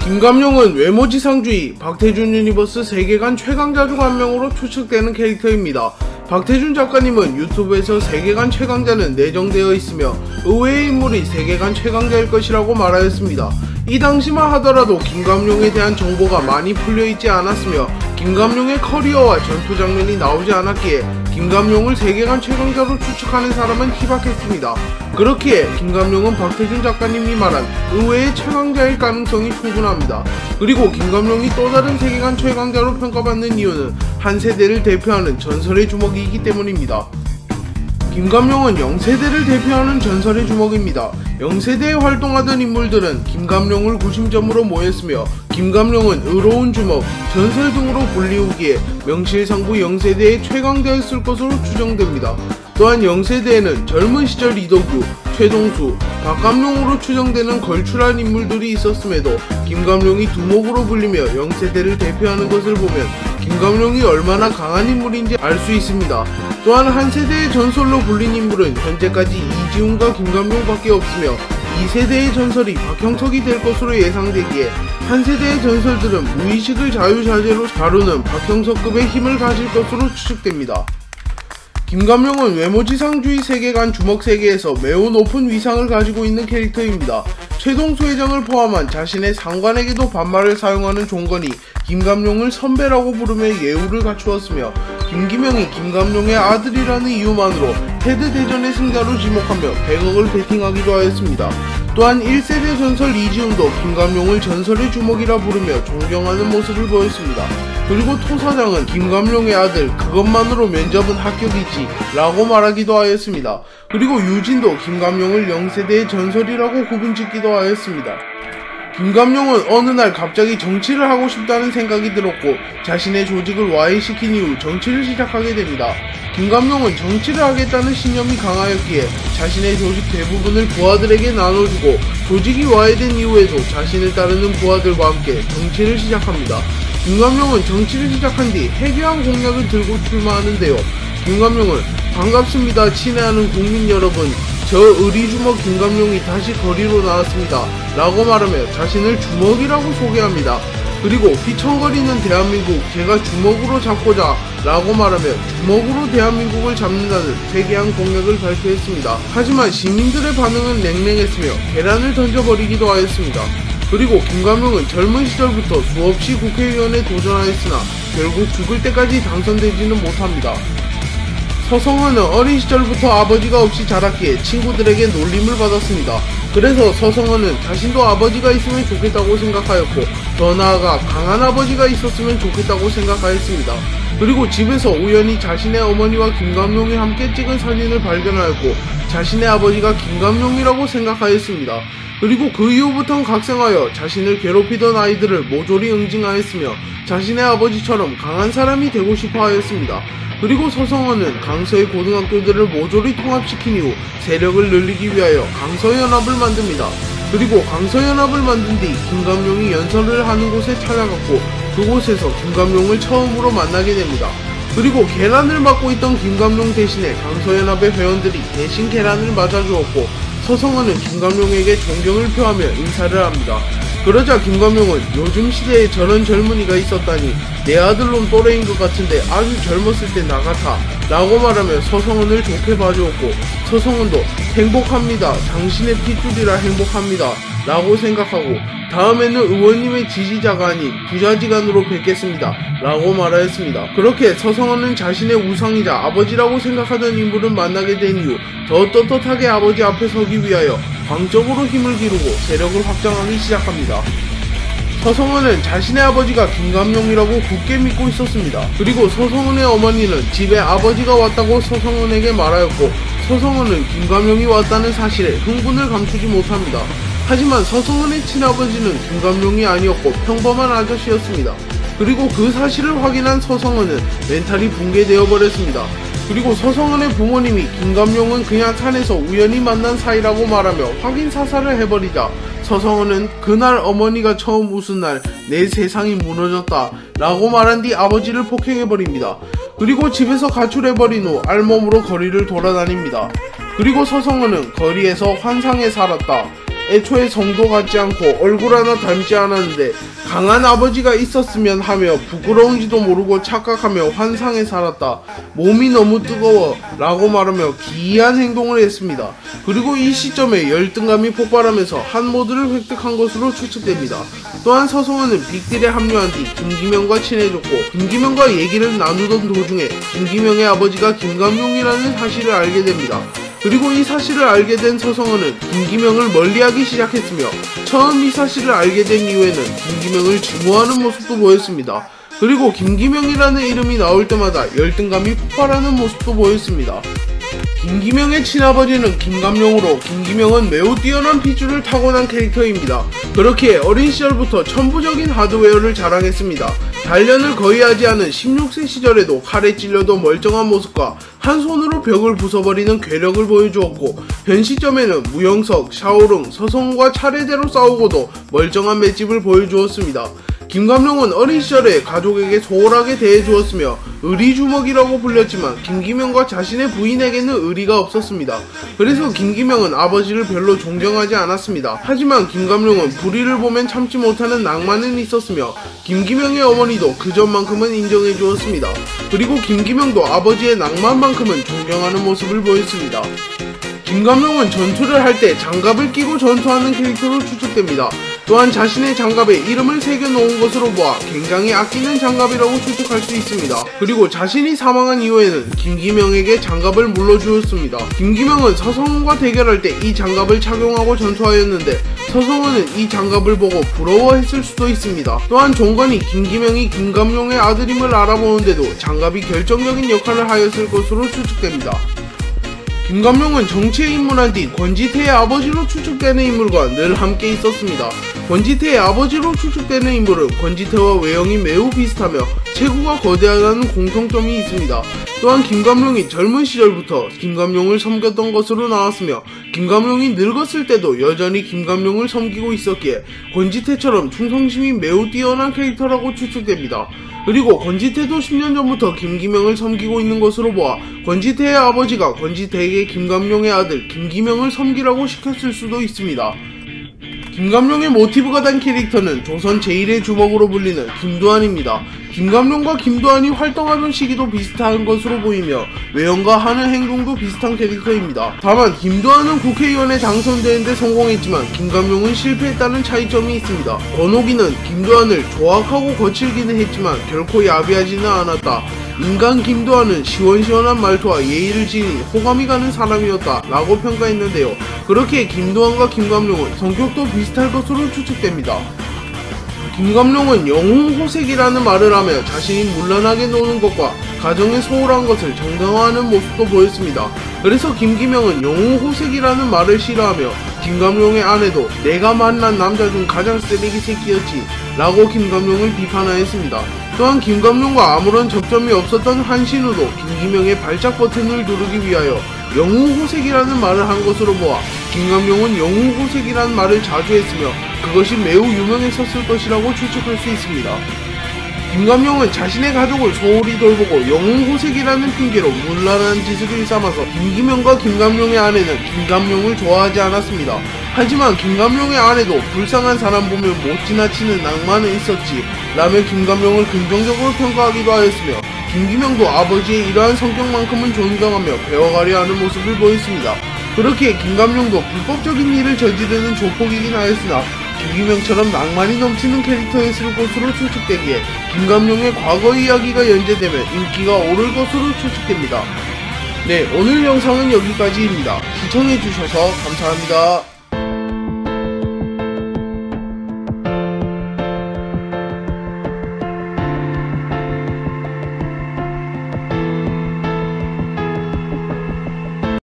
김감룡은 외모지상주의, 박태준 유니버스 세계관 최강자 중 한 명으로 추측되는 캐릭터입니다. 박태준 작가님은 유튜브에서 세계관 최강자는 내정되어 있으며 의외의 인물이 세계관 최강자일 것이라고 말하였습니다. 이 당시만 하더라도 김감룡에 대한 정보가 많이 풀려있지 않았으며 김감룡의 커리어와 전투 장면이 나오지 않았기에 김감룡을 세계관 최강자로 추측하는 사람은 희박했습니다. 그렇기에 김감룡은 박태준 작가님이 말한 의외의 최강자일 가능성이 충분합니다. 그리고 김감룡이 또 다른 세계관 최강자로 평가받는 이유는 한 세대를 대표하는 전설의 주먹이기 때문입니다. 김감룡은 0세대를 대표하는 전설의 주먹입니다. 0세대에 활동하던 인물들은 김감룡을 구심점으로 모였으며 김감룡은 의로운 주먹, 전설 등으로 불리우기에 명실상부 0세대의 최강자였을 것으로 추정됩니다. 또한 0세대에는 젊은 시절 이덕유, 최동수, 박감룡으로 추정되는 걸출한 인물들이 있었음에도 김감룡이 두목으로 불리며 0세대를 대표하는 것을 보면 김감룡이 얼마나 강한 인물인지 알 수 있습니다. 또한 한 세대의 전설로 불린 인물은 현재까지 이지훈과 김감룡밖에 없으며 2세대의 전설이 박형석이 될 것으로 예상되기에 한 세대의 전설들은 무의식을 자유자재로 다루는 박형석급의 힘을 가질 것으로 추측됩니다. 김감룡은 외모지상주의 세계관 주먹세계에서 매우 높은 위상을 가지고 있는 캐릭터입니다. 최동수 회장을 포함한 자신의 상관에게도 반말을 사용하는 종건이 김감룡을 선배라고 부르며 예우를 갖추었으며 김기명이 김감룡의 아들이라는 이유만으로 테드 대전의 승자로 지목하며 100억을 베팅하기도 하였습니다. 또한 1세대 전설 이지훈도 김감룡을 전설의 주먹이라 부르며 존경하는 모습을 보였습니다. 그리고 토사장은 김감룡의 아들 그것만으로 면접은 합격이지 라고 말하기도 하였습니다. 그리고 유진도 김감룡을 0세대의 전설이라고 구분짓기도 하였습니다. 김감룡은 어느 날 갑자기 정치를 하고 싶다는 생각이 들었고 자신의 조직을 와해시킨 이후 정치를 시작하게 됩니다. 김감룡은 정치를 하겠다는 신념이 강하였기에 자신의 조직 대부분을 부하들에게 나눠주고 조직이 와해된 이후에도 자신을 따르는 부하들과 함께 정치를 시작합니다. 김감룡은 정치를 시작한 뒤 해괴한 공약을 들고 출마하는데요. 김감룡은 반갑습니다 친애하는 국민 여러분, 저 의리주먹 김감룡이 다시 거리로 나왔습니다 라고 말하며 자신을 주먹이라고 소개합니다. 그리고 휘청거리는 대한민국 제가 주먹으로 잡고자 라고 말하며 주먹으로 대한민국을 잡는다는 회개한 공약을 발표했습니다. 하지만 시민들의 반응은 냉랭했으며 계란을 던져버리기도 하였습니다. 그리고 김감룡은 젊은 시절부터 수없이 국회의원에 도전하였으나 결국 죽을 때까지 당선되지는 못합니다. 서성은은 어린 시절부터 아버지가 없이 자랐기에 친구들에게 놀림을 받았습니다. 그래서 서성은은 자신도 아버지가 있으면 좋겠다고 생각하였고 더 나아가 강한 아버지가 있었으면 좋겠다고 생각하였습니다. 그리고 집에서 우연히 자신의 어머니와 김감룡이 함께 찍은 사진을 발견하였고 자신의 아버지가 김감룡이라고 생각하였습니다. 그리고 그 이후부터는 각성하여 자신을 괴롭히던 아이들을 모조리 응징하였으며 자신의 아버지처럼 강한 사람이 되고 싶어 하였습니다. 그리고 서성원은 강서의 고등학교들을 모조리 통합시킨 이후 세력을 늘리기 위하여 강서연합을 만듭니다. 그리고 강서연합을 만든 뒤 김감룡이 연설을 하는 곳에 찾아갔고 그곳에서 김감룡을 처음으로 만나게 됩니다. 그리고 계란을 맡고 있던 김감룡 대신에 강서연합의 회원들이 대신 계란을 맞아주었고 서성원은 김감룡에게 존경을 표하며 인사를 합니다. 그러자 김감룡은 요즘 시대에 저런 젊은이가 있었다니 내 아들놈 또래인 것 같은데 아주 젊었을 때 나 같아 라고 말하며 서성원을 좋게 봐주었고 서성원도 행복합니다. 당신의 핏줄이라 행복합니다 라고 생각하고 다음에는 의원님의 지지자가 아닌 부자지간으로 뵙겠습니다 라고 말하였습니다. 그렇게 서성원은 자신의 우상이자 아버지라고 생각하던 인물을 만나게 된 이후 더 떳떳하게 아버지 앞에 서기 위하여 광적으로 힘을 기르고 세력을 확장하기 시작합니다. 서성원은 자신의 아버지가 김감룡이라고 굳게 믿고 있었습니다. 그리고 서성원의 어머니는 집에 아버지가 왔다고 서성원에게 말하였고 서성원은 김감룡이 왔다는 사실에 흥분을 감추지 못합니다. 하지만 서성원의 친아버지는 김감룡이 아니었고 평범한 아저씨였습니다. 그리고 그 사실을 확인한 서성원은 멘탈이 붕괴되어 버렸습니다. 그리고 서성원의 부모님이 김감룡은 그냥 산에서 우연히 만난 사이라고 말하며 확인 사살을 해버리자 서성원은 그날 어머니가 처음 웃은 날 내 세상이 무너졌다 라고 말한 뒤 아버지를 폭행해버립니다. 그리고 집에서 가출해버린 후 알몸으로 거리를 돌아다닙니다. 그리고 서성원은 거리에서 환상에 살았다. 애초에 성도 같지 않고 얼굴 하나 닮지 않았는데 강한 아버지가 있었으면 하며 부끄러운지도 모르고 착각하며 환상에 살았다. 몸이 너무 뜨거워 라고 말하며 기이한 행동을 했습니다. 그리고 이 시점에 열등감이 폭발하면서 한 모드를 획득한 것으로 추측됩니다. 또한 서성원은 빅딜에 합류한 뒤 김기명과 친해졌고 김기명과 얘기를 나누던 도중에 김기명의 아버지가 김감룡이라는 사실을 알게 됩니다. 그리고 이 사실을 알게 된 서성원은 김기명을 멀리하기 시작했으며 처음 이 사실을 알게 된 이후에는 김기명을 증오하는 모습도 보였습니다. 그리고 김기명이라는 이름이 나올 때마다 열등감이 폭발하는 모습도 보였습니다. 김기명의 친아버지는 김감룡으로 김기명은 매우 뛰어난 피주를 타고난 캐릭터입니다. 그렇게 어린 시절부터 천부적인 하드웨어를 자랑했습니다. 단련을 거의 하지 않은 16세 시절에도 칼에 찔려도 멀쩡한 모습과 한 손으로 벽을 부숴버리는 괴력을 보여주었고 현 시점에는 무영석, 샤오룽, 서성과 차례대로 싸우고도 멀쩡한 맷집을 보여주었습니다. 김감룡은 어린 시절에 가족에게 소홀하게 대해주었으며 의리주먹이라고 불렸지만 김기명과 자신의 부인에게는 의리가 없었습니다. 그래서 김기명은 아버지를 별로 존경하지 않았습니다. 하지만 김감룡은 불의를 보면 참지 못하는 낭만은 있었으며 김기명의 어머니도 그 점만큼은 인정해 주었습니다. 그리고 김기명도 아버지의 낭만만큼은 존경하는 모습을 보였습니다. 김감룡은 전투를 할 때 장갑을 끼고 전투하는 캐릭터로 추측됩니다. 또한 자신의 장갑에 이름을 새겨놓은 것으로 보아 굉장히 아끼는 장갑이라고 추측할 수 있습니다. 그리고 자신이 사망한 이후에는 김기명에게 장갑을 물려주었습니다. 김기명은 서성원과 대결할 때 이 장갑을 착용하고 전투하였는데 서성원은 이 장갑을 보고 부러워했을 수도 있습니다. 또한 종건이 김기명이 김감룡의 아들임을 알아보는데도 장갑이 결정적인 역할을 하였을 것으로 추측됩니다. 김감룡은 정치에 입문한 뒤 권지태의 아버지로 추측되는 인물과 늘 함께 있었습니다. 권지태의 아버지로 추측되는 인물은 권지태와 외형이 매우 비슷하며 체구가 거대하다는 공통점이 있습니다. 또한 김감룡이 젊은 시절부터 김감룡을 섬겼던 것으로 나왔으며 김감룡이 늙었을 때도 여전히 김감룡을 섬기고 있었기에 권지태처럼 충성심이 매우 뛰어난 캐릭터라고 추측됩니다. 그리고 권지태도 10년 전부터 김기명을 섬기고 있는 것으로 보아 권지태의 아버지가 권지태에게 김감룡의 아들 김기명을 섬기라고 시켰을 수도 있습니다. 김감룡의 모티브가 단 캐릭터는 조선 제1의 주먹으로 불리는 김두한입니다. 김감룡과 김두한이 활동하던 시기도 비슷한 것으로 보이며 외형과 하는 행동도 비슷한 캐릭터입니다. 다만 김두한은 국회의원에 당선되는데 성공했지만 김감룡은 실패했다는 차이점이 있습니다. 권옥이는 김두한을 조악하고 거칠기는 했지만 결코 야비하지는 않았다. 인간 김두한은 시원시원한 말투와 예의를 지니 호감이 가는 사람이었다 라고 평가했는데요. 그렇게 김두한과 김감룡은 성격도 비슷할 것으로 추측됩니다. 김감룡은 영웅호색이라는 말을 하며 자신이 문란하게 노는 것과 가정에 소홀한 것을 정당화하는 모습도 보였습니다. 그래서 김기명은 영웅호색이라는 말을 싫어하며 김감룡의 아내도 내가 만난 남자 중 가장 쓰레기 새끼였지 라고 김감룡을 비판하였습니다. 또한 김감룡과 아무런 접점이 없었던 한신우도 김기명의 발작 버튼을 누르기 위하여 영웅호색이라는 말을 한 것으로 보아 김감룡은 영웅호색이라는 말을 자주 했으며 그것이 매우 유명했었을 것이라고 추측할 수 있습니다. 김감룡은 자신의 가족을 소홀히 돌보고 영웅호색이라는 핑계로 문란한 짓을 일삼아서 김기명과 김감룡의 아내는 김감룡을 좋아하지 않았습니다. 하지만 김감룡의 아내도 불쌍한 사람 보면 못 지나치는 낭만은 있었지 라며 김감룡을 긍정적으로 평가하기도 하였으며 김기명도 아버지의 이러한 성격만큼은 존경하며 배워가려 하는 모습을 보였습니다. 그렇게 김감룡도 불법적인 일을 저지르는 조폭이긴 하였으나 김기명처럼 낭만이 넘치는 캐릭터였을 것으로 추측되기에 김감룡의 과거 이야기가 연재되면 인기가 오를 것으로 추측됩니다. 네, 오늘 영상은 여기까지입니다. 시청해주셔서 감사합니다.